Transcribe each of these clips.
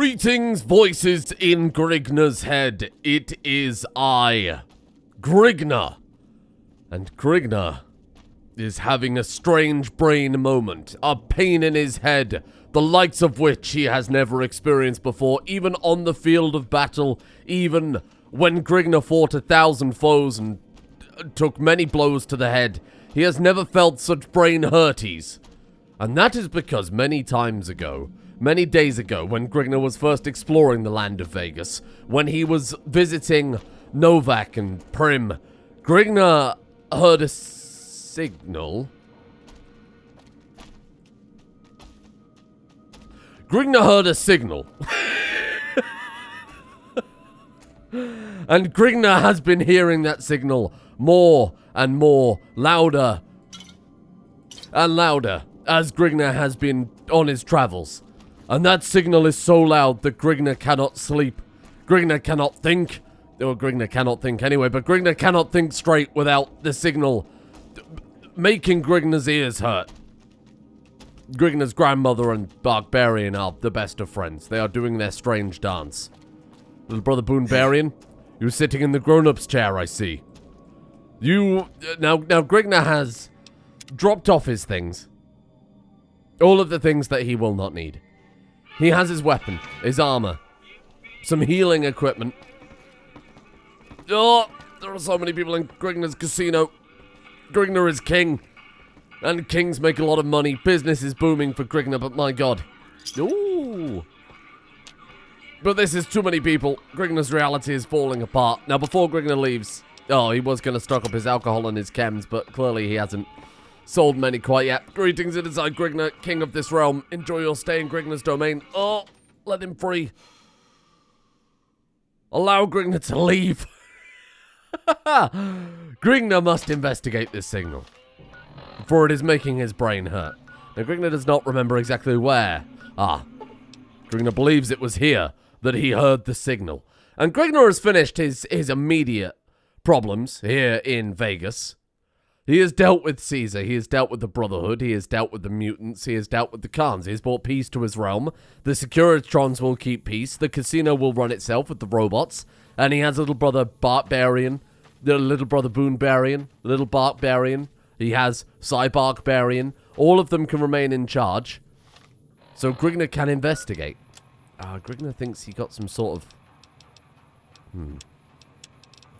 Greetings, voices in Grignr's head. It is I, Grignr. And Grignr is having a strange brain moment, a pain in his head, the likes of which he has never experienced before, even on the field of battle, even when Grignr fought 1,000 foes and took many blows to the head. He has never felt such brain hurties. And that is because many days ago, when Grignr was first exploring the land of Vegas, when he was visiting Novak and Prim, Grignr heard a signal. And Grignr has been hearing that signal more and more, louder and louder, as Grignr has been on his travels. And that signal is so loud that Grignr cannot sleep. Grignr cannot think. Or Grignr cannot think anyway, but Grignr cannot think straight without the signal making Grignr's ears hurt. Grignr's grandmother and Barbarian are the best of friends. They are doing their strange dance. Little brother Boonbarian, you're sitting in the grown-up's chair, I see. Now Grignr has dropped off his things. All of the things that he will not need. He has his weapon, his armor, some healing equipment. Oh, there are so many people in Grignr's casino. Grignr is king. And kings make a lot of money. Business is booming for Grignr, but my god. Ooh. But this is too many people. Grignr's reality is falling apart. Now, before Grignr leaves... Oh, he was going to stock up his alcohol and his chems, but clearly he hasn't sold many quite yet. Greetings, it is I, Grignr, king of this realm. Enjoy your stay in Grignr's domain. Oh, let him free. Allow Grignr to leave. Grignr must investigate this signal, for it is making his brain hurt. Now, Grignr does not remember exactly where. Grignr believes it was here that he heard the signal. And Grignr has finished his immediate problems here in Vegas. He has dealt with Caesar, he has dealt with the Brotherhood, he has dealt with the mutants, he has dealt with the Khans, he has brought peace to his realm. The Securitrons will keep peace, the casino will run itself with the robots, and he has little brother Barbarian, the little brother Boonbarian, little Barbarian, he has Cybarbarian, all of them can remain in charge, so Grignr can investigate. Grignr thinks he got some sort of...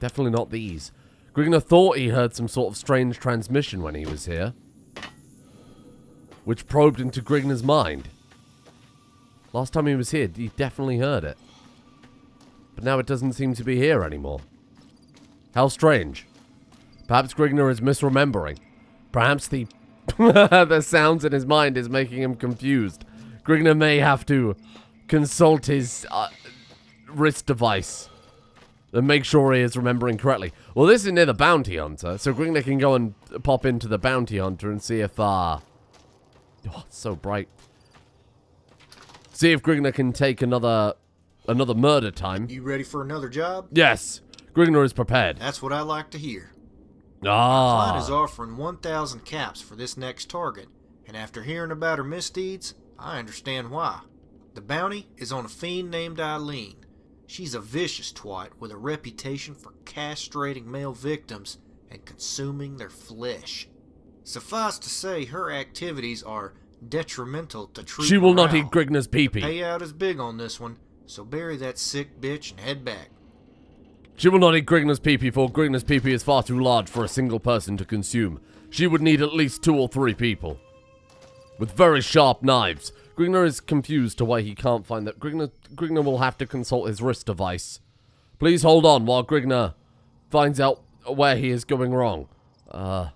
Definitely not these. Grignr thought he heard some sort of strange transmission when he was here, which probed into Grignr's mind. Last time he was here, he definitely heard it. But now it doesn't seem to be here anymore. How strange. Perhaps Grignr is misremembering. Perhaps the the sounds in his mind is making him confused. Grignr may have to consult his wrist device and make sure he is remembering correctly. Well, this is near the bounty hunter, so Grignr can go and pop into the bounty hunter and see if, oh, it's so bright. See if Grignr can take another murder time. You ready for another job? Yes, Grignr is prepared. That's what I like to hear. My client is Ah. offering 1,000 caps for this next target, and after hearing about her misdeeds, I understand why. The bounty is on a fiend named Eileen. She's a vicious twat with a reputation for castrating male victims and consuming their flesh. Suffice to say, her activities are detrimental to true She will not morale. eat Grignr's pee-pee. Payout is big on this one, so bury that sick bitch and head back. She will not eat Grignr's pee-pee, for Grignr's pee-pee is far too large for a single person to consume. She would need at least 2 or 3 people. With very sharp knives. Grignr is confused to why he can't find that. Grignr will have to consult his wrist device. Please hold on while Grignr finds out where he is going wrong. Grignr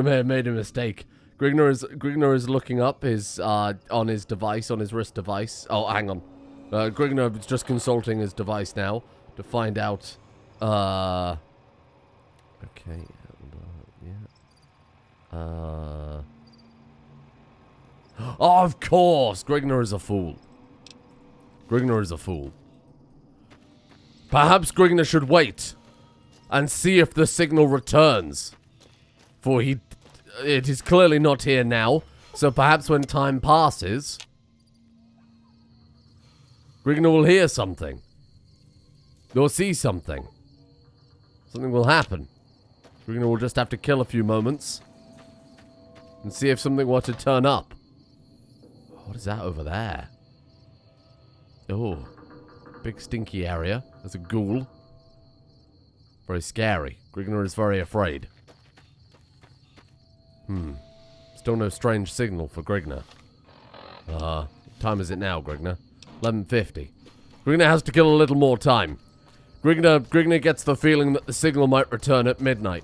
may have made a mistake. Grignr is looking up his on his device, on his wrist device. Oh, hang on. Grignr is just consulting his device now to find out. Okay. Oh, of course! Grignr is a fool. Grignr is a fool. Perhaps Grignr should wait and see if the signal returns. For it is clearly not here now. So perhaps when time passes, Grignr will hear something. Or see something. Something will happen. Grignr will just have to kill a few moments and see if something were to turn up. What is that over there? Oh, big stinky area. There's a ghoul. Very scary. Grignr is very afraid. Still no strange signal for Grignr. What time is it now, Grignr? 11:50. Grignr has to kill a little more time. Grignr gets the feeling that the signal might return at midnight.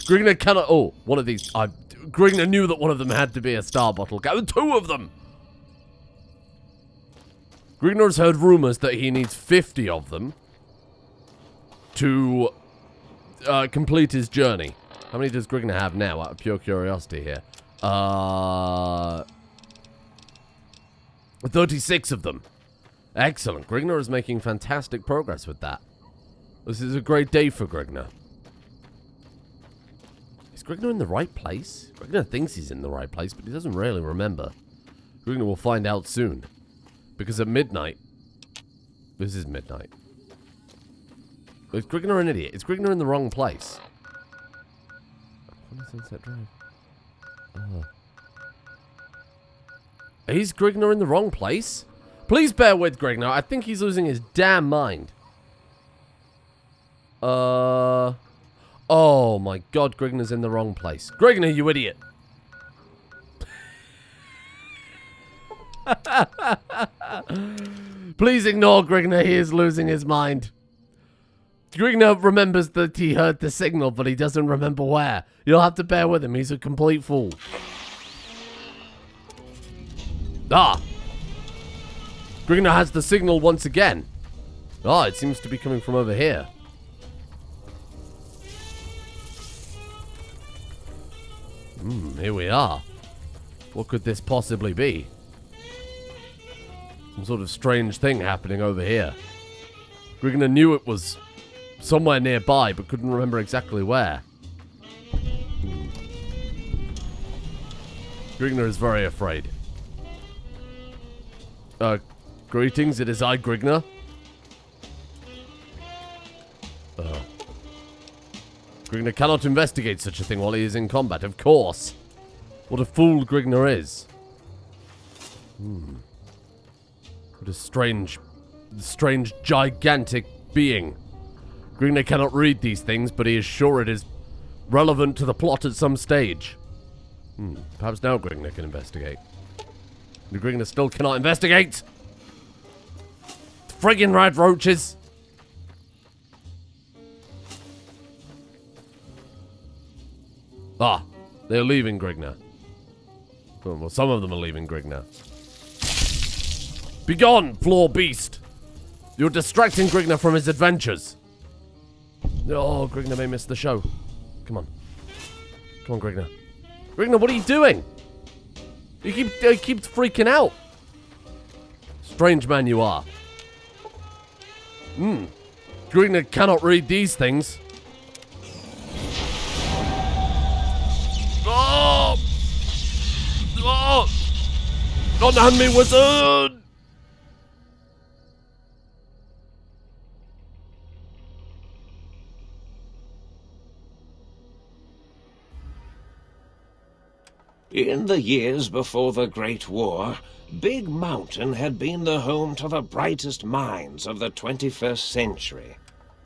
Grignr cannot... Oh, one of these... Grignr knew that one of them had to be a star bottle. Two of them! Grignr has heard rumors that he needs 50 of them to complete his journey. How many does Grignr have now, out of pure curiosity here? 36 of them. Excellent. Grignr is making fantastic progress with that. This is a great day for Grignr. Is Grignr in the right place? Grignr thinks he's in the right place, but he doesn't really remember. Grignr will find out soon. Because at midnight... This is midnight. Is Grignr an idiot? Is Grignr in the wrong place? What is Sunset Drive? Is Grignr in the wrong place? Please bear with Grignr. I think he's losing his damn mind. Oh my god, Grignr's in the wrong place. Grignr, you idiot. Please ignore Grignr. He is losing his mind. Grignr remembers that he heard the signal, but he doesn't remember where. You'll have to bear with him. He's a complete fool. Grignr has the signal once again. It seems to be coming from over here. Here we are. What could this possibly be? Some sort of strange thing happening over here. Grignr knew it was somewhere nearby, but couldn't remember exactly where. Grignr is very afraid. Greetings, it is I, Grignr. Grignr cannot investigate such a thing while he is in combat, of course. What a fool Grignr is. What a strange, gigantic being. Grignr cannot read these things, but he is sure it is relevant to the plot at some stage. Perhaps now Grignr can investigate. Grignr still cannot investigate! Friggin' red roaches! They're leaving Grignr. Well, some of them are leaving Grignr. Begone, floor beast! You're distracting Grignr from his adventures. Grignr may miss the show. Come on. Come on, Grignr. Grignr, what are you doing? You keep freaking out. Strange man you are. Grignr cannot read these things. Unhand me, wizard! In the years before the Great War, Big Mountain had been the home to the brightest minds of the 21st century.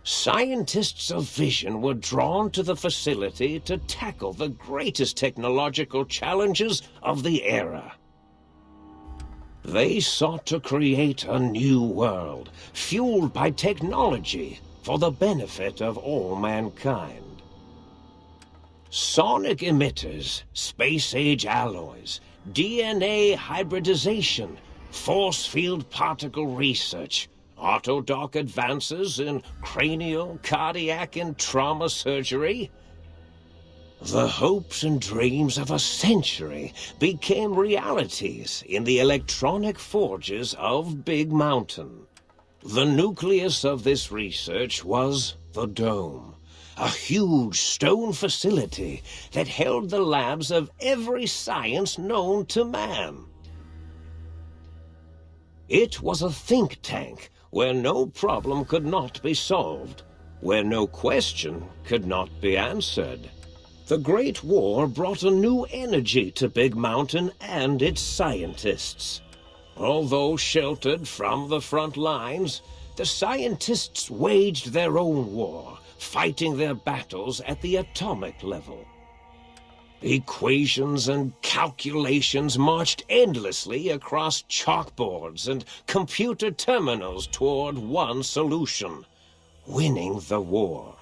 Scientists of vision were drawn to the facility to tackle the greatest technological challenges of the era. They sought to create a new world, fueled by technology for the benefit of all mankind. Sonic emitters, space-age alloys, DNA hybridization, force field particle research, autodoc advances in cranial, cardiac, and trauma surgery. The hopes and dreams of a century became realities in the electronic forges of Big Mountain. The nucleus of this research was the Dome, a huge stone facility that held the labs of every science known to man. It was a think tank where no problem could not be solved, where no question could not be answered. The Great War brought a new energy to Big Mountain and its scientists. Although sheltered from the front lines, the scientists waged their own war, fighting their battles at the atomic level. Equations and calculations marched endlessly across chalkboards and computer terminals toward one solution: winning the war.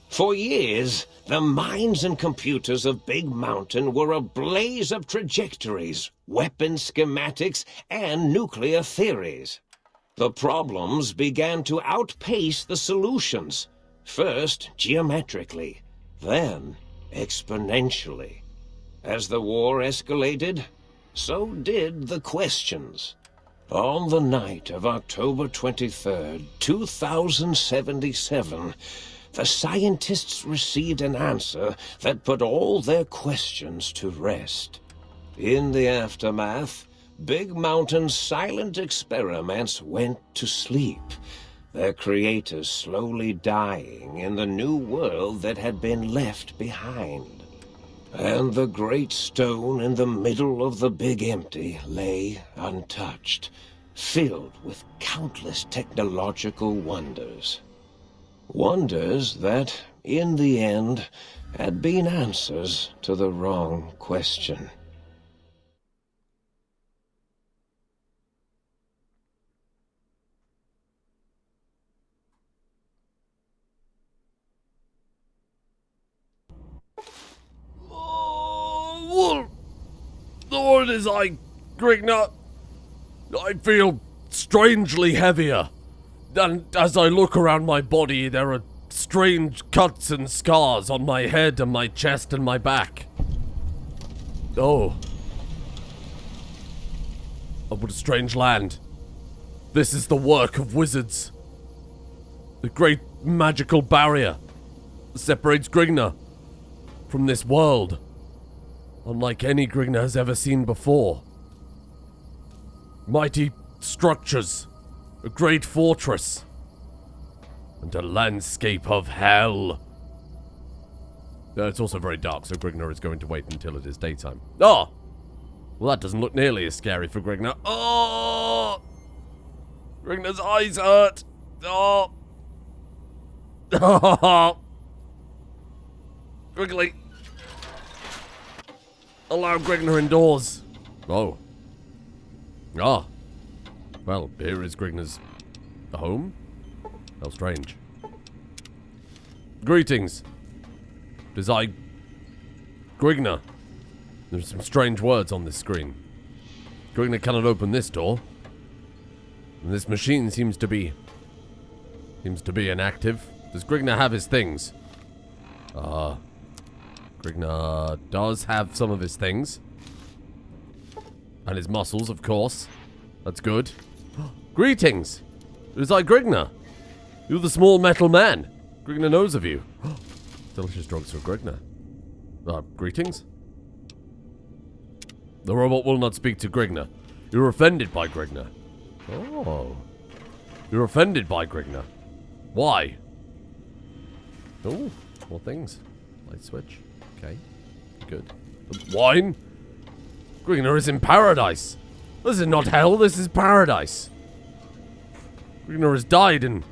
For years, the minds and computers of Big Mountain were a blaze of trajectories, weapon schematics, and nuclear theories. The problems began to outpace the solutions, first geometrically, then exponentially. As the war escalated, so did the questions. On the night of October 23rd, 2077, the scientists received an answer that put all their questions to rest. In the aftermath, Big Mountain's silent experiments went to sleep, their creators slowly dying in the new world that had been left behind. And the great stone in the middle of the Big Empty lay untouched, filled with countless technological wonders. Wonders that, in the end, had been answers to the wrong question. What is I, Grignr? I feel strangely heavier. And as I look around my body, there are strange cuts and scars on my head and my chest and my back. Oh. Oh, what a strange land. This is the work of wizards. The great magical barrier separates Grignr from this world, unlike any Grignr has ever seen before. Mighty structures, a great fortress, and a landscape of hell. It's also very dark, so Grignr is going to wait until it is daytime. Oh! Well, that doesn't look nearly as scary for Grignr. Oh! Grignr's eyes hurt. Oh! Quickly. Allow Grignr indoors. Oh. Ah. Well, here is Grignr's home. How strange. Greetings. It is I, Grignr. There's some strange words on this screen. Grignr cannot open this door. And this machine seems to be inactive. Does Grignr have his things? Grignr does have some of his things. And his muscles, of course. That's good. Greetings! It is I, Grignr. You're the small metal man. Grignr knows of you. Delicious drugs for Grignr. Greetings? The robot will not speak to Grignr. You're offended by Grignr. Oh. You're offended by Grignr. Why? Oh, more things. Light switch. Okay. Good. Wine? Grignr is in paradise. This is not hell, this is paradise. Grignr has died and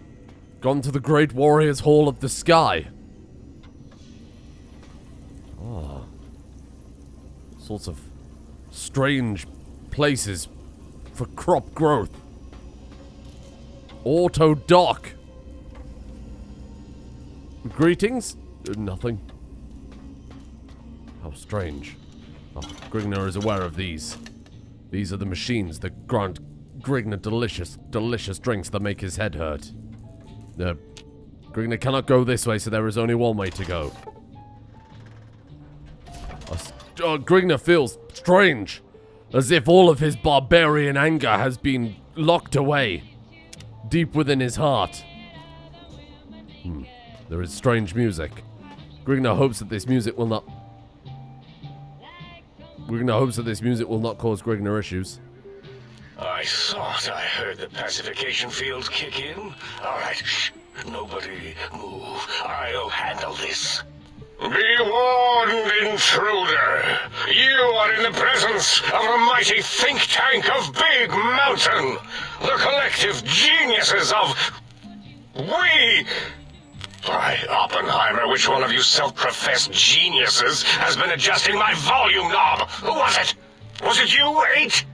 gone to the great warrior's hall of the sky. Oh. Sorts of strange places for crop growth. Auto dock. Greetings? Nothing. How strange. Oh, Grignr is aware of these. These are the machines that grant Grignr delicious, delicious drinks that make his head hurt. Grignr cannot go this way, so there is only one way to go. Grignr feels strange, as if all of his barbarian anger has been locked away, deep within his heart. There is strange music. Grignr hopes that this music will not... Grignr hopes that this music will not cause Grignr issues. I thought I heard the pacification field kick in. Alright, shh. Nobody move. I'll handle this. Be warned, intruder. You are in the presence of a mighty think tank of Big Mountain. The collective geniuses of... We... By Oppenheimer, which one of you self-professed geniuses has been adjusting my volume knob? Who was it? Was it you, 8?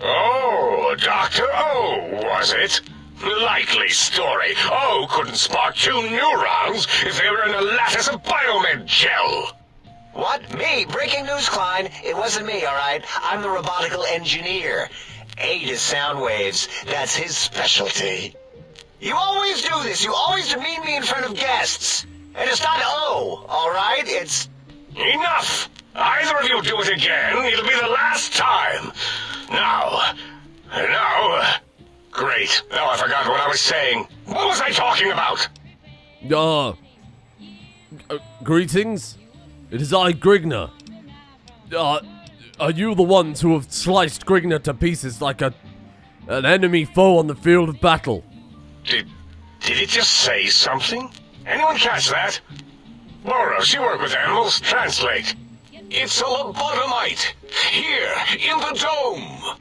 Oh, Dr. O, was it? Likely story. O couldn't spark 2 neurons if they were in a lattice of biomed gel. What? Me? Breaking news, Klein. It wasn't me, alright? I'm the robotical engineer. 8 is sound waves. That's his specialty. You always do this. You always demean me in front of guests. And it's not O, alright? It's... Enough! Either of you do it again, it'll be the last time. Now... Great. Now I forgot what I was saying. What was I talking about? Greetings? It is I, Grignr. Are you the ones who have sliced Grignr to pieces like an enemy foe on the field of battle? Did it just say something? Anyone catch that? Boros, you work with animals. Translate. It's a lobotomite. Here, in the dome.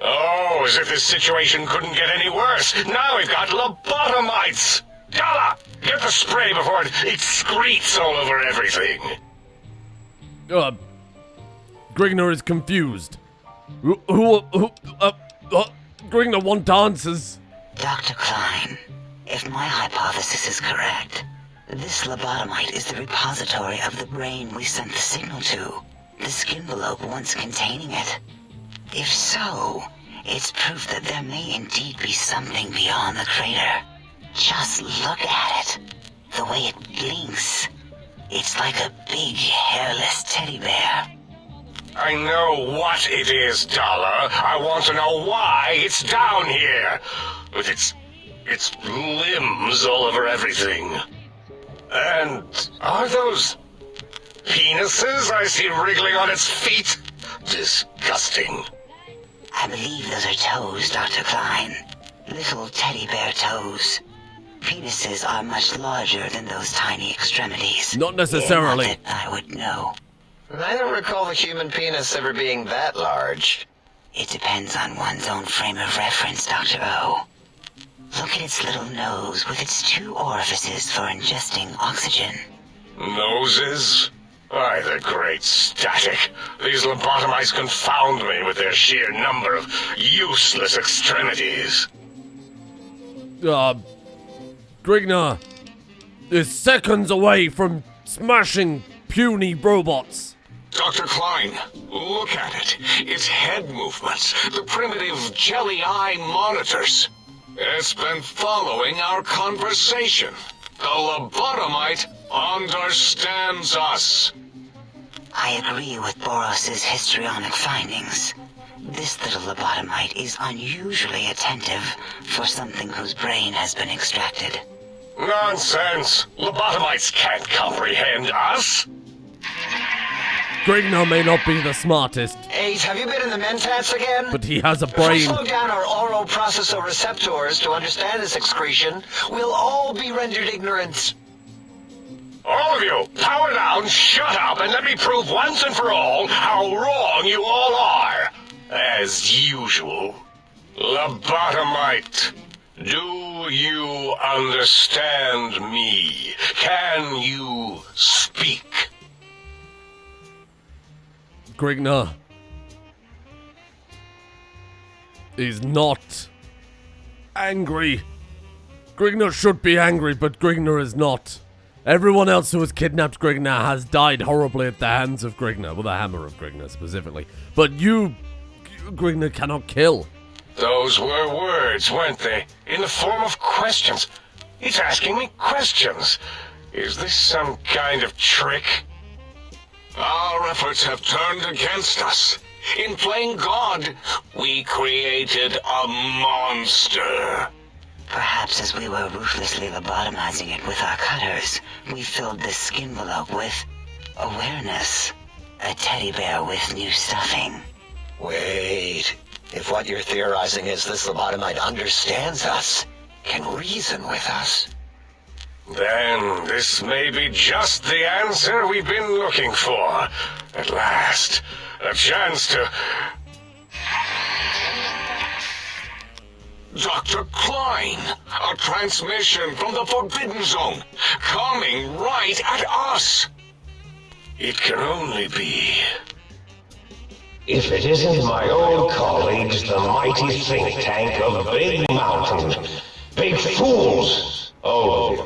Oh, as if this situation couldn't get any worse. Now we've got lobotomites. Dalla, get the spray before it excretes all over everything. Grignr is confused. Grignr want answers. Dr. Klein, if my hypothesis is correct, this lobotomite is the repository of the brain we sent the signal to, the skinvelope once containing it. If so, it's proof that there may indeed be something beyond the crater. Just look at it. The way it blinks. It's like a big, hairless teddy bear. I know what it is, Dollar. I want to know why it's down here. With its limbs all over everything. And are those penises I see wriggling on its feet? Disgusting. I believe those are toes, Dr. Klein. Little teddy bear toes. Penises are much larger than those tiny extremities. Not necessarily. Not that I would know. I don't recall the human penis ever being that large. It depends on one's own frame of reference, Dr. O. Look at its little nose with its 2 orifices for ingesting oxygen. Noses? Why, the great static. These lobotomites confound me with their sheer number of useless extremities. Grignr is seconds away from smashing puny robots. Dr. Klein, look at it. Its head movements, the primitive jelly eye monitors. It's been following our conversation. The lobotomite understands us. I agree with Boros's histrionic findings. This little lobotomite is unusually attentive for something whose brain has been extracted. Nonsense! Lobotomites can't comprehend us! Grignr may not be the smartest, 8, have you been in the mentats again? but he has a If we brain. slow down our oral processoreceptors to understand this excretion, we'll all be rendered ignorant. All of you, power down, shut up, and let me prove once and for all how wrong you all are. As usual. Lobotomite, do you understand me? Can you speak? Grignr is not angry. Grignr should be angry, but Grignr is not. Everyone else who has kidnapped Grignr has died horribly at the hands of Grignr, with the hammer of Grignr specifically. But you, Grignr cannot kill. Those were words, weren't they? In the form of questions. It's asking me questions. Is this some kind of trick? Our efforts have turned against us. In playing God, we created a monster. Perhaps as we were ruthlessly lobotomizing it with our cutters, we filled this skin envelope with awareness. A teddy bear with new stuffing. Wait. If what you're theorizing is this lobotomite understands us, can reason with us, Then this may be just the answer we've been looking for. At last, a chance to... Dr. Klein, a transmission from the Forbidden Zone, coming right at us. It can only be... If it isn't my old colleagues, the mighty think tank of Big Mountain. Big fools, all of you.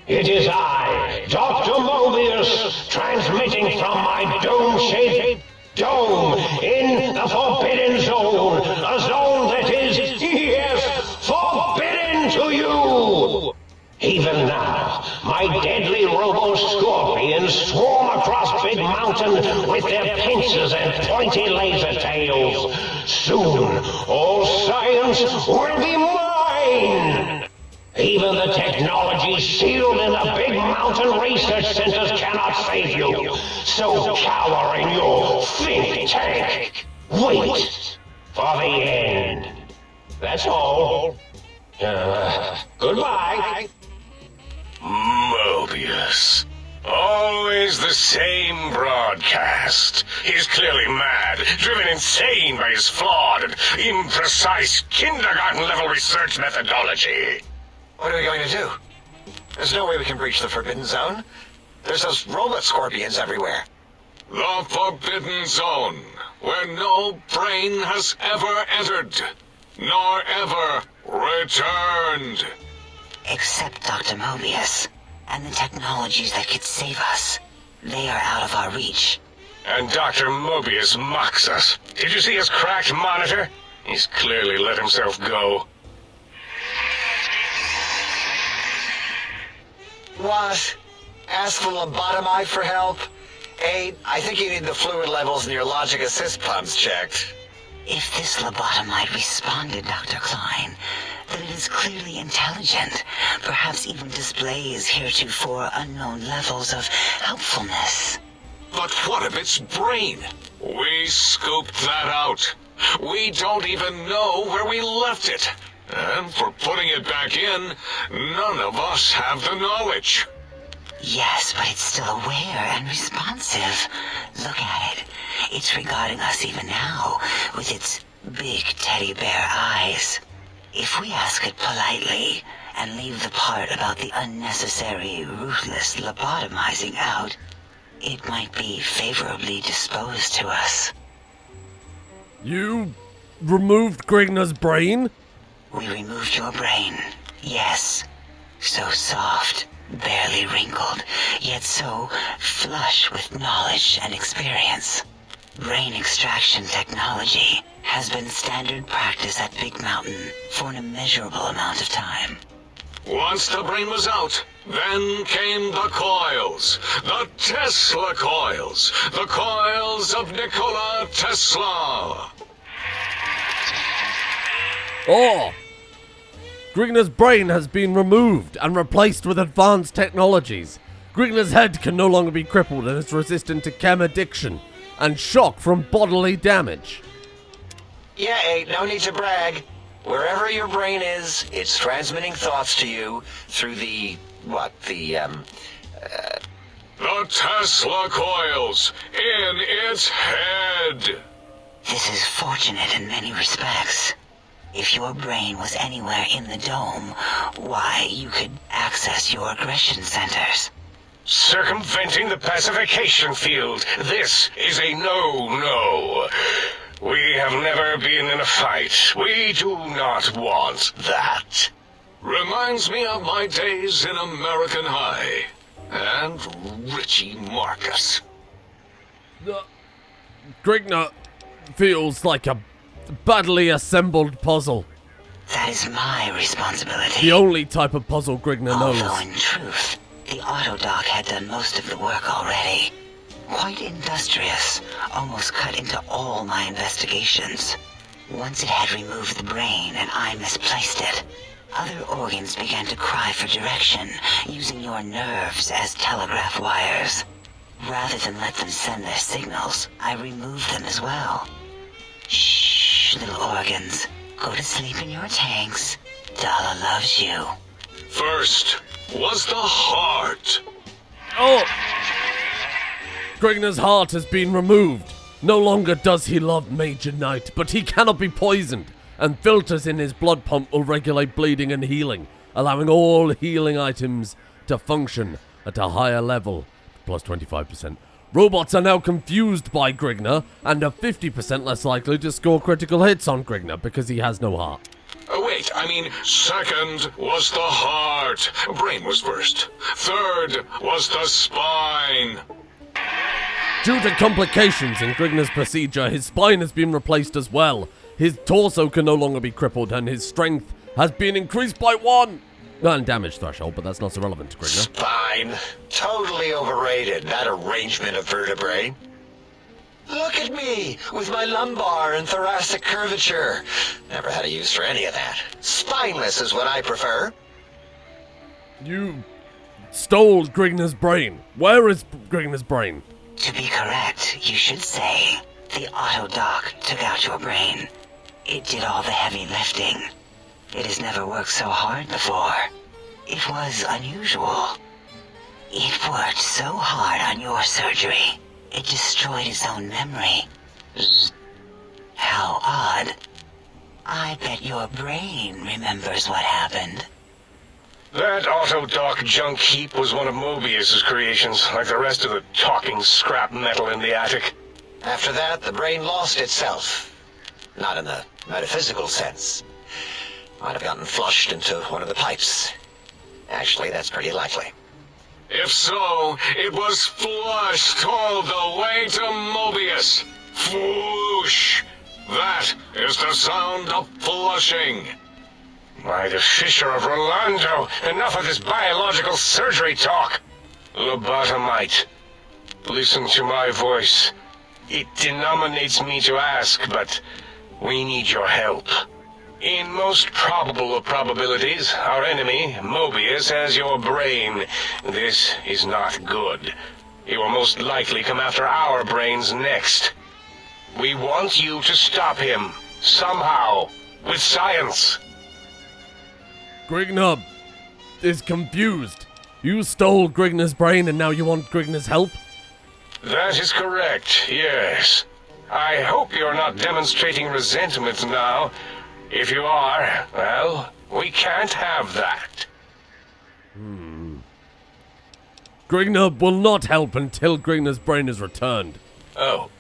It is I, Dr. Mobius, transmitting from my dome-shaped dome in the Forbidden Zone. A zone that is, yes, forbidden to you. Even now, my deadly robo-scorpions swarm across Big Mountain with their pincers and pointy laser tails. Soon, all science will be mine! Even the technology sealed in the Big Mountain research centers cannot save you. So cower in your think tank. Wait for the end. That's all. Goodbye. Mobius. Always the same broadcast. He's clearly mad, driven insane by his flawed and imprecise kindergarten-level research methodology. what are we going to do? There's no way we can breach the Forbidden Zone. There's those robot scorpions everywhere. The Forbidden Zone, where no brain has ever entered, nor ever returned. Except Dr. Mobius, and the technologies that could save us. They are out of our reach. And Dr. Mobius mocks us. Did you see his cracked monitor? He's clearly let himself go. What? Ask the lobotomite for help? Aid, I think you need the fluid levels in your logic assist pumps checked. If this lobotomite responded, Dr. Klein, then it is clearly intelligent, perhaps even displays heretofore unknown levels of helpfulness. But what of its brain? We scooped that out. We don't even know where we left it. And for putting it back in, none of us have the knowledge. Yes, but it's still aware and responsive. Look at it. It's regarding us even now, with its big teddy bear eyes. If we ask it politely, and leave the part about the unnecessary, ruthless lobotomizing out, it might be favorably disposed to us. You removed Grignr's brain? We removed your brain, yes. So soft, barely wrinkled, yet so flush with knowledge and experience. Brain extraction technology has been standard practice at Big Mountain for an immeasurable amount of time. Once the brain was out, then came the coils. The Tesla coils. The coils of Nikola Tesla. Oh! Grignr's brain has been removed and replaced with advanced technologies. Grignr's head can no longer be crippled and is resistant to chem addiction and shock from bodily damage. Yeah, Aid, no need to brag. Wherever your brain is, it's transmitting thoughts to you through the Tesla coils in its head. This is fortunate in many respects. If your brain was anywhere in the dome, why, you could access your aggression centers. Circumventing the pacification field. This is a no-no. We have never been in a fight. We do not want that. Reminds me of my days in American High. And Richie Marcus. Grignr feels like a badly assembled puzzle. That is my responsibility. The only type of puzzle Grignr knows. Although in truth, the autodoc had done most of the work already. Quite industrious, almost cut into all my investigations. Once it had removed the brain and I misplaced it, Other organs began to cry for direction, using your nerves as telegraph wires. Rather than let them send their signals, I removed them as well. Shh, little organs. Go to sleep in your tanks. Dala loves you. First was the heart. Oh! Grignr's heart has been removed. No longer does he love Major Knight, but he cannot be poisoned, and filters in his blood pump will regulate bleeding and healing, allowing all healing items to function at a higher level, plus 25%. Robots are now confused by Grignr, and are 50% less likely to score critical hits on Grignr because he has no heart. Wait, I mean, second was the heart. Brain was first. Third was the spine. Due to complications in Grignr's procedure, his spine has been replaced as well. His torso can no longer be crippled, and his strength has been increased by 1. And damage threshold, but that's not so relevant to Grignr. Spine. Totally overrated, that arrangement of vertebrae. Look at me, with my lumbar and thoracic curvature. Never had a use for any of that. Spineless is what I prefer. You stole Grignr's brain. Where is Grignr's brain? To be correct, you should say, the auto-dock took out your brain. It did all the heavy lifting. It has never worked so hard before. It was unusual. It worked so hard on your surgery, it destroyed its own memory. How odd. I bet your brain remembers what happened. That auto-dock junk heap was one of Mobius's creations, like the rest of the talking scrap metal in the attic. After that, the brain lost itself. Not in the metaphysical sense. Might have gotten flushed into one of the pipes. Actually, that's pretty likely. If so, it was flushed all the way to Mobius. Floosh! That is the sound of flushing. By the Fisher of Rolando, enough of this biological surgery talk. Lobotomite, listen to my voice. It denominates me to ask, but we need your help. In most probable of probabilities, our enemy, Mobius, has your brain. This is not good. He will most likely come after our brains next. We want you to stop him, somehow, with science. Grignr is confused. You stole Grignr's brain and now you want Grignr's help? That is correct, yes. I hope you're not demonstrating resentment now. If you are, well, we can't have that. Grignr will not help until Grignr's brain is returned. Oh.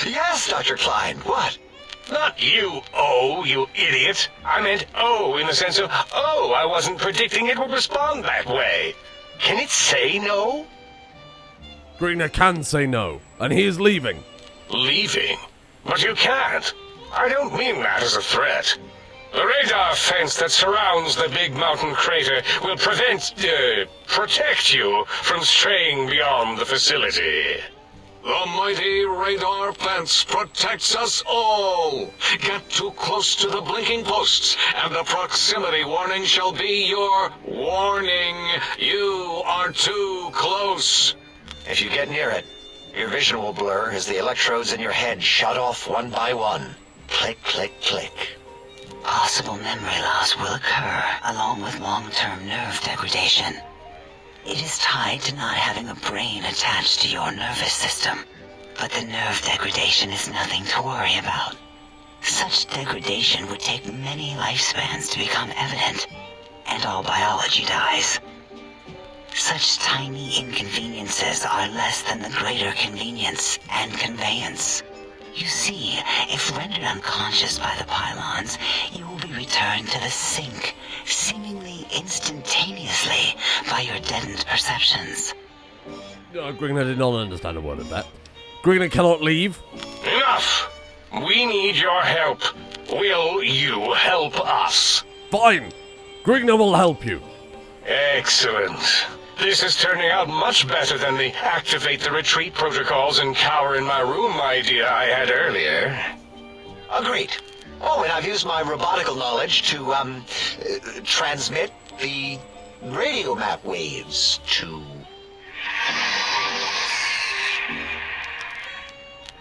Yes, Dr. Klein, what? Not you, oh, you idiot. I meant oh in the sense of, oh, I wasn't predicting it would respond that way. Can it say no? Grignr can say no, and he is leaving. Leaving? But you can't. I don't mean that as a threat. The radar fence that surrounds the big mountain crater will protect you from straying beyond the facility. The mighty radar fence protects us all. Get too close to the blinking posts, and the proximity warning shall be your warning. You are too close. If you get near it, your vision will blur as the electrodes in your head shut off one by one. Click, click, click. Possible memory loss will occur, along with long-term nerve degradation. It is tied to not having a brain attached to your nervous system, but the nerve degradation is nothing to worry about. Such degradation would take many lifespans to become evident, and all biology dies. Such tiny inconveniences are less than the greater convenience and conveyance. You see, if rendered unconscious by the pylons, you will be returned to the sink, seemingly instantaneously by your deadened perceptions. Grignr did not understand a word of that. Grignr cannot leave. Enough! We need your help. Will you help us? Fine. Grignr will help you. Excellent. This is turning out much better than the activate the retreat protocols and cower in my room idea I had earlier. Agreed. Oh, and I've used my robotical knowledge to, transmit the radio map waves to...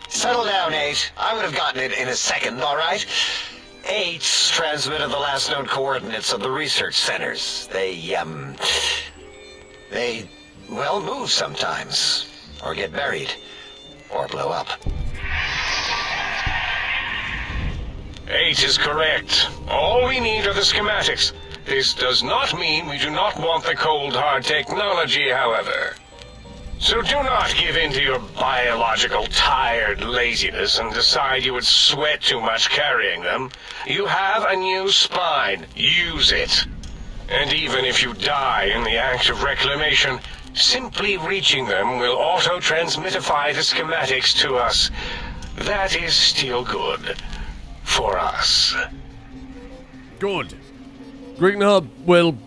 Settle down, 8. I would have gotten it in a second, all right? 8's transmitted the last known coordinates of the research centers. They, well, move sometimes. Or get buried. Or blow up. 8 is correct. All we need are the schematics. This does not mean we do not want the cold hard technology, however. So do not give in to your biological tired laziness and decide you would sweat too much carrying them. You have a new spine. Use it. And even if you die in the act of reclamation, simply reaching them will auto-transmitify the schematics to us. That is still good. For us. Good. Grignr will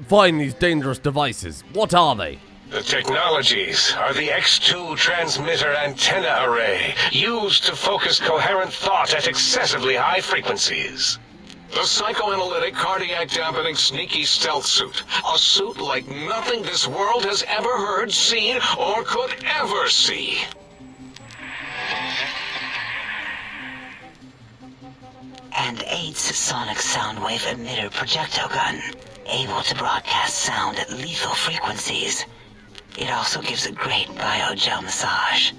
find these dangerous devices. What are they? The technologies are the X2 transmitter antenna array, used to focus coherent thought at excessively high frequencies. The psychoanalytic, cardiac dampening, sneaky stealth suit. A suit like nothing this world has ever heard, seen, or could ever see. And 8's sonic soundwave emitter projectile gun, able to broadcast sound at lethal frequencies. It also gives a great biogel massage.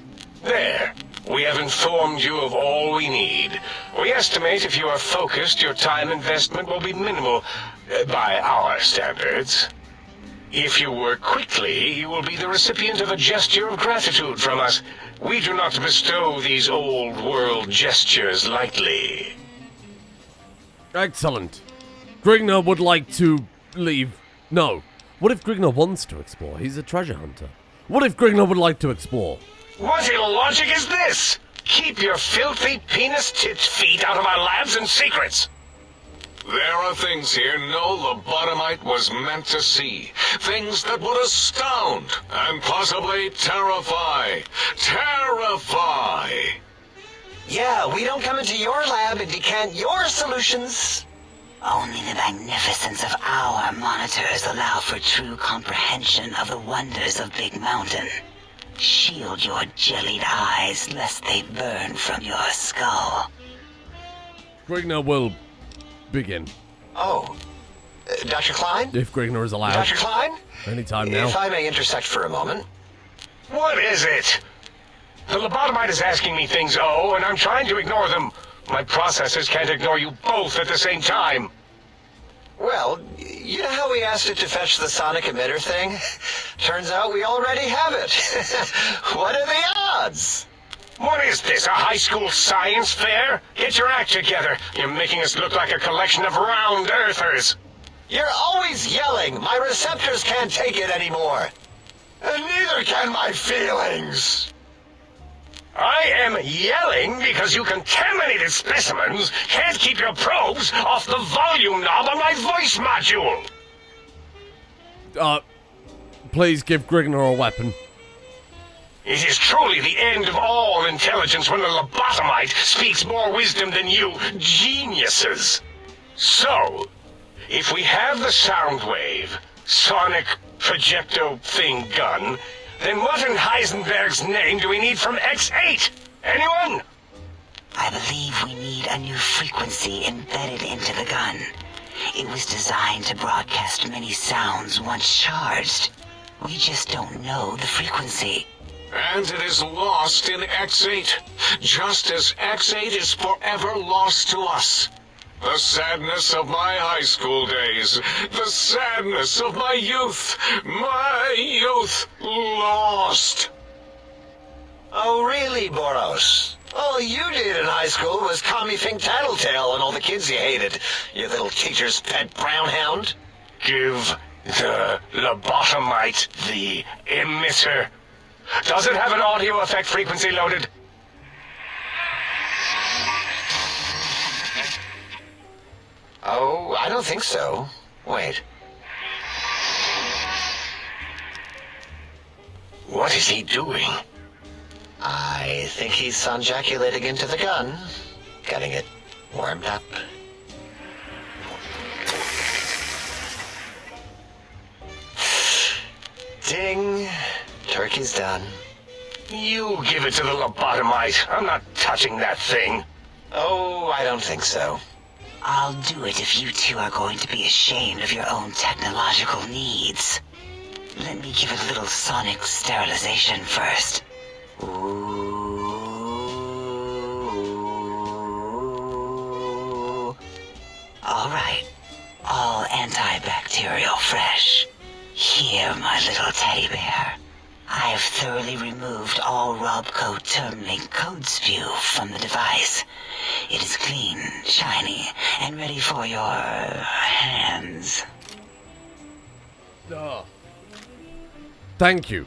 There. We have informed you of all we need. We estimate if you are focused, your time investment will be minimal, by our standards. If you work quickly, you will be the recipient of a gesture of gratitude from us. We do not bestow these old-world gestures lightly. Excellent. Grignr would like to leave. No. What if Grignr wants to explore? He's a treasure hunter. What if Grignr would like to explore? What illogic is this? Keep your filthy penis-tipped feet out of our labs and secrets. There are things here no lobotomite was meant to see. Things that would astound and possibly terrify. Terrify! Yeah, we don't come into your lab and decant your solutions. Only the magnificence of our monitors allow for true comprehension of the wonders of Big Mountain. Shield your jellied eyes lest they burn from your skull. Grignr will begin. Oh, Dr. Klein? If Grignr is allowed. Dr. Klein? Anytime now. If I may intersect for a moment. What is it? The lobotomite is asking me things, and I'm trying to ignore them. My processors can't ignore you both at the same time. Well, you know how we asked it to fetch the sonic emitter thing? Turns out we already have it. What are the odds? What is this, a high school science fair? Get your act together. You're making us look like a collection of round earthers. You're always yelling. My receptors can't take it anymore. And neither can my feelings. I am yelling because you contaminated specimens can't keep your probes off the volume knob on my voice module. Please give Grignr a weapon. It is truly the end of all intelligence when the lobotomite speaks more wisdom than you geniuses. So, if we have the sound wave, sonic projecto thing gun, then what in Heisenberg's name do we need from X8? Anyone? I believe we need a new frequency embedded into the gun. It was designed to broadcast many sounds once charged. We just don't know the frequency. And it is lost in X8, just as X8 is forever lost to us. The sadness of my high school days, the sadness of my youth lost. Oh, really, Boros? All you did in high school was call me Fink Tattletale and all the kids you hated, you little teacher's pet brown hound. Give the lobotomite the emitter. Does it have an audio effect frequency loaded? Oh, I don't think so. Wait. What is he doing? I think he's sonjaculating into the gun. Getting it. Warmed up. Ding. Turkey's done. You give it to the lobotomite. I'm not touching that thing. Oh, I don't think so. I'll do it if you two are going to be ashamed of your own technological needs. Let me give it a little sonic sterilization first. Ooh. All right. All antibacterial fresh. Here, my little teddy bear. I have thoroughly removed all Robco termlink code spew from the device. It is clean, shiny, and ready for your hands. Thank you.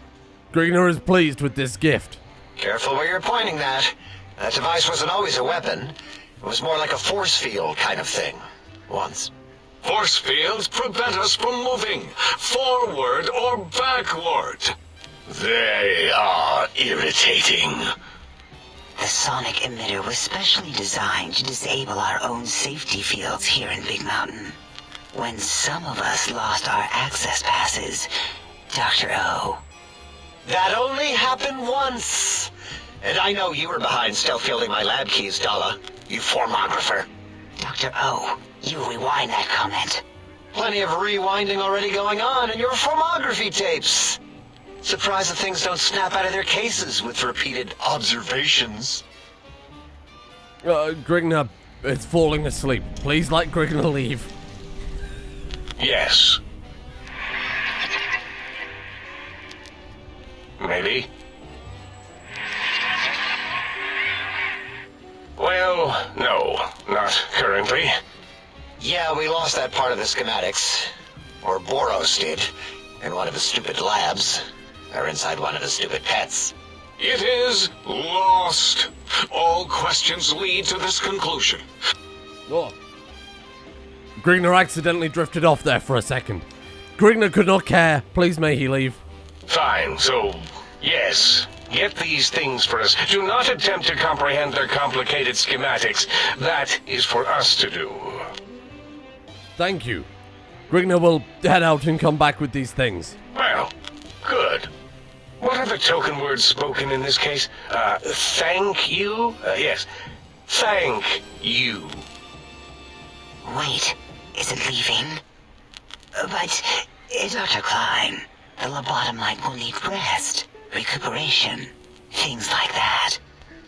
Grignr is pleased with this gift. Careful where you're pointing that. That device wasn't always a weapon. It was more like a force field kind of thing. Once. Force fields prevent us from moving forward or backward. They are irritating. The sonic emitter was specially designed to disable our own safety fields here in Big Mountain. When some of us lost our access passes, Dr. O. That only happened once. And I know you were behind stealth fielding my lab keys, Dalla. You formographer. Dr. O, you rewind that comment. Plenty of rewinding already going on in your formography tapes. Surprised that things don't snap out of their cases with repeated observations. Grignr is falling asleep. Please let Grignr leave. Yes. Maybe. Well, no, not currently. Yeah, we lost that part of the schematics. Or Boros did. In one of his stupid labs. Or inside one of his stupid pets. It is lost. All questions lead to this conclusion. Oh. Grignr accidentally drifted off there for a second. Grignr could not care. Please may he leave. Fine, so, yes. Get these things for us. Do not attempt to comprehend their complicated schematics. That is for us to do. Thank you. Grignr will head out and come back with these things. Well, good. What are the token words spoken in this case? Thank you? Yes. Thank you. Wait, is it leaving? But, Dr. Klein, the lobotomite will need rest, recuperation, things like that.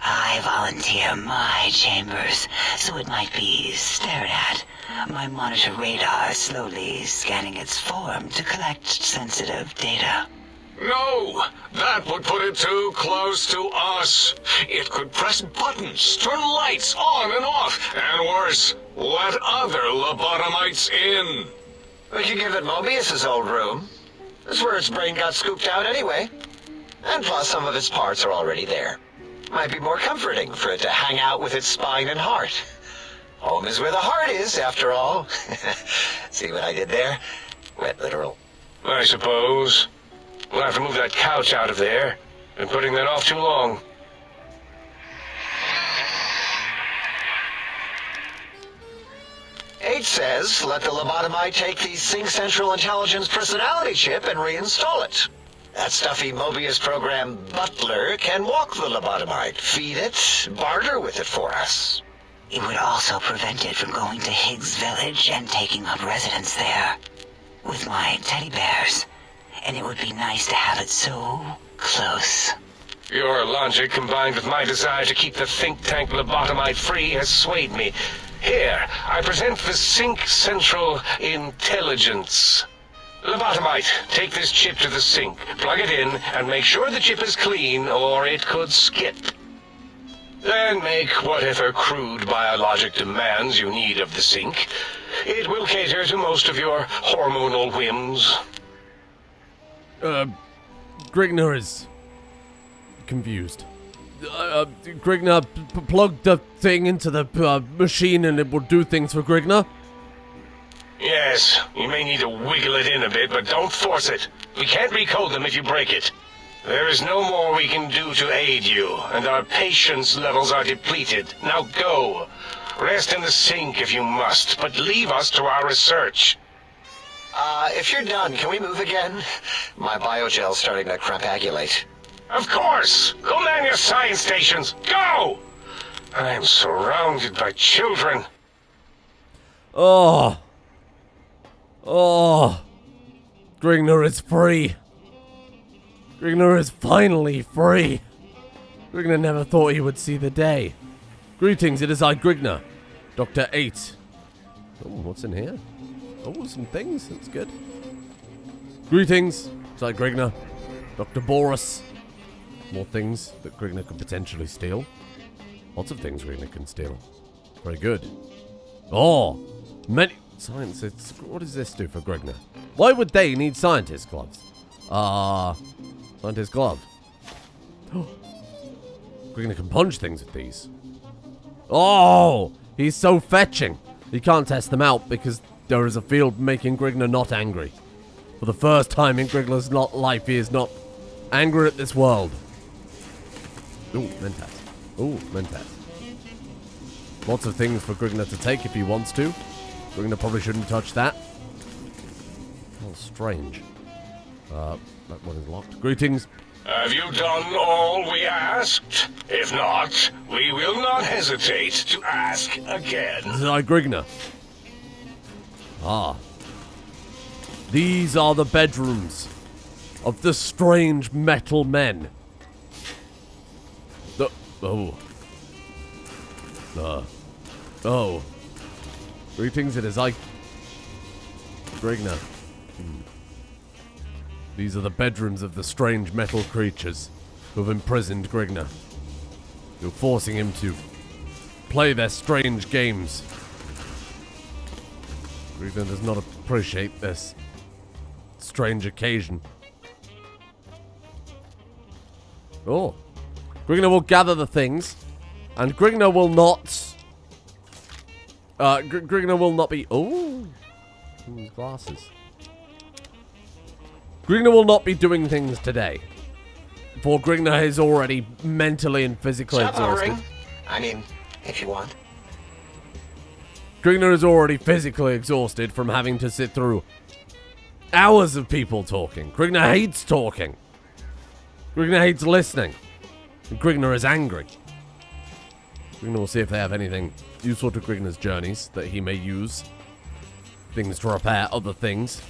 I volunteer my chambers, so it might be stared at. My monitor radar slowly scanning its form to collect sensitive data. No, that would put it too close to us. It could press buttons, turn lights on and off, and worse, let other lobotomites in. We could give it Mobius's old room. That's where its brain got scooped out anyway. And plus some of its parts are already there. Might be more comforting for it to hang out with its spine and heart. Home is where the heart is, after all. See what I did there? Wet literal. I suppose. We'll have to move that couch out of there. Been putting that off too long. H says, let the lobotomite take the Sync Central Intelligence personality chip and reinstall it. That stuffy Mobius program butler can walk the lobotomite, feed it, barter with it for us. It would also prevent it from going to Higgs Village and taking up residence there. With my teddy bears. And it would be nice to have it so close. Your logic, combined with my desire to keep the think tank lobotomite free, has swayed me. Here, I present the Sync Central Intelligence. Lobotomite, take this chip to the sink, plug it in, and make sure the chip is clean, or it could skip. Then make whatever crude biologic demands you need of the sink. It will cater to most of your hormonal whims. Grignr is confused. Grignr, plug the thing into the machine and it will do things for Grignr. Yes, you may need to wiggle it in a bit, but don't force it. We can't recode them if you break it. There is no more we can do to aid you, and our patience levels are depleted. Now go. Rest in the sink if you must, but leave us to our research. If you're done, can we move again? My biogel's starting to crampagulate. Of course! Go man your science stations! Go! I am surrounded by children. Oh. Oh. Grignr is free. Grignr is finally free. Grignr never thought he would see the day. Greetings, it is I, Grignr. Dr. 8. Oh, what's in here? Oh, some things. That's good. Greetings, it's I, Grignr. Dr. Boris. More things that Grignr could potentially steal. Lots of things Grignr can steal. Very good. Oh, many scientists. What does this do for Grignr? Why would they need scientist gloves? Scientist glove. Grignr can punch things with these. Oh, he's so fetching. He can't test them out because there is a field making Grignr not angry. For the first time in Grignr's life, he is not angry at this world. Ooh, Mentat. Ooh, Mentat. Lots of things for Grignr to take if he wants to. Grignr probably shouldn't touch that. Oh, strange. That one is locked. Greetings. Have you done all we asked? If not, we will not hesitate to ask again. This is I, Grignr. Ah. These are the bedrooms of the strange metal men. Oh. Greetings, it is I, Grignr. These are the bedrooms of the strange metal creatures who have imprisoned Grignr. You're forcing him to play their strange games. Grignr does not appreciate this strange occasion. Oh. Grignr will gather the things, and Grignr will not... Grignr will not be... Oh! His glasses. Grignr will not be doing things today. For Grignr is already mentally and physically exhausted. Hovering. I mean, if you want. Grignr is already physically exhausted from having to sit through hours of people talking. Grignr hates talking. Grignr hates listening. And Grignr is angry. Grignr will see if they have anything useful to Grignr's journeys that he may use. Things to repair other things.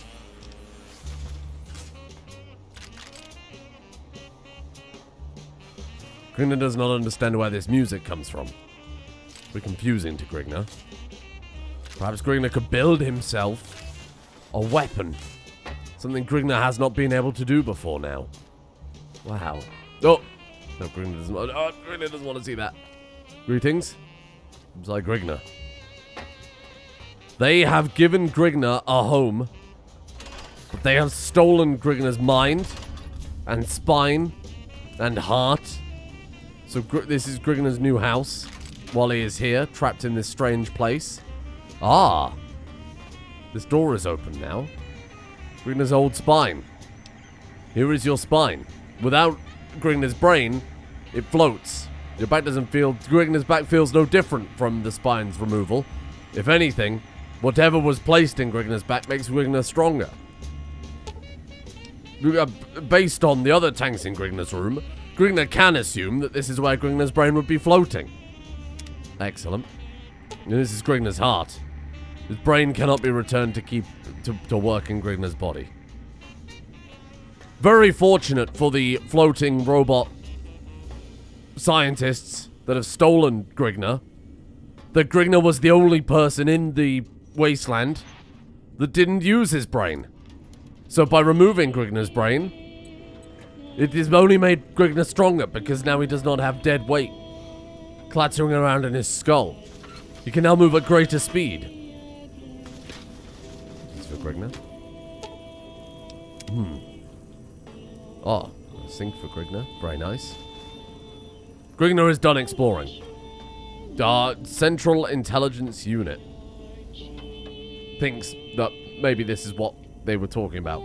Grignr does not understand where this music comes from. It's very confusing to Grignr. Perhaps Grignr could build himself a weapon. Something Grignr has not been able to do before now. Wow. Oh! No, Grignr doesn't, Grignr doesn't want to see that. Greetings. It's like Grignr. They have given Grignr a home, but they have stolen Grignr's mind, and spine, and heart. So this is Grignr's new house, while he is here, trapped in this strange place. Ah! This door is open now. Grignr's old spine. Here is your spine. Without Grignr's brain, it floats. Your back doesn't feel... Grignr's back feels no different from the spine's removal. If anything, whatever was placed in Grignr's back makes Grignr stronger. Based on the other tanks in Grignr's room, Grignr can assume that this is where Grignr's brain would be floating. Excellent. And this is Grignr's heart. His brain cannot be returned to work in Grignr's body. Very fortunate for the floating robot scientists that have stolen Grignr, that Grignr was the only person in the wasteland that didn't use his brain. So by removing Grignr's brain, it has only made Grignr stronger because now he does not have dead weight clattering around in his skull. He can now move at greater speed. This is for Grignr. Oh, a sink for Grignr. Very nice. Grignr is done exploring. Central Intelligence Unit thinks that maybe this is what they were talking about.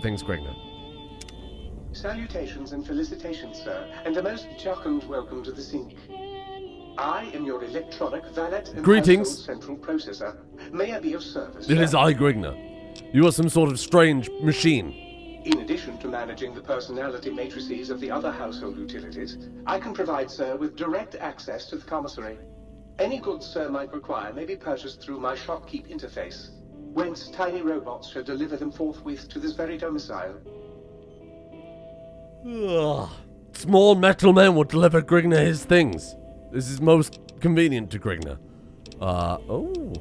Thinks Grignr. Salutations and felicitations, sir, and a most jocund welcome to the sink. I am your electronic valet and Greetings. household central processor. May I be of service? It is I, Grignr. You are some sort of strange machine. In addition to managing the personality matrices of the other household utilities, I can provide Sir with direct access to the commissary. Any goods Sir might require may be purchased through my shopkeep interface, whence tiny robots shall deliver them forthwith to this very domicile. Ugh. Small metal men will deliver Grignr his things. This is most convenient to Grignr. Oh.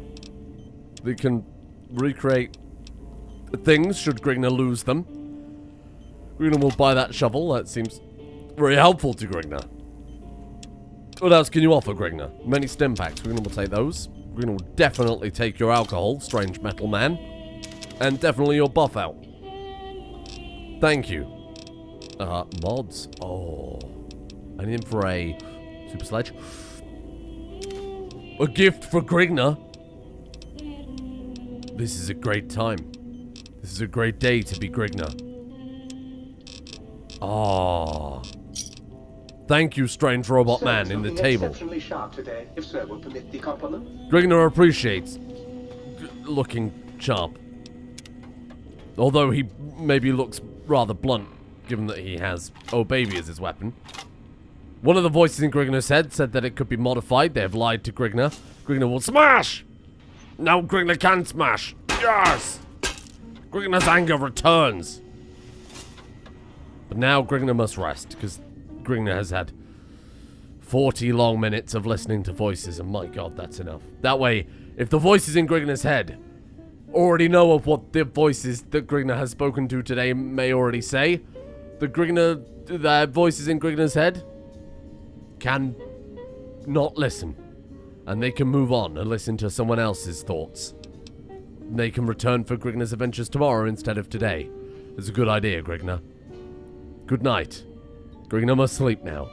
They can recreate things should Grignr lose them. Grignr will buy that shovel. That seems very helpful to Grignr. What else can you offer, Grignr? Many stim packs. Grignr will take those. Grignr will definitely take your alcohol, strange metal man. And definitely your buff out. Thank you. Mods. Oh. Anything for a super sledge? A gift for Grignr. This is a great time. This is a great day to be Grignr. Ah. Thank you, strange robot man in the table. Exceptionally sharp today, if Sir will permit the compliment. Grignr appreciates looking sharp. Although he maybe looks rather blunt, given that he has Oh Baby as his weapon. One of the voices in Grignr's head said that it could be modified. They have lied to Grignr. Grignr will smash! Now Grignr can smash! Yes! Grignr's anger returns. But now Grignr must rest, because Grignr has had 40 long minutes of listening to voices, and my god, that's enough. That way, if the voices in Grignr's head already know of what the voices that Grignr has spoken to today may already say, the voices in Grignr's head can not listen. And they can move on and listen to someone else's thoughts. They can return for Grignr's adventures tomorrow instead of today. It's a good idea, Grignr. Good night. Grignr must sleep now.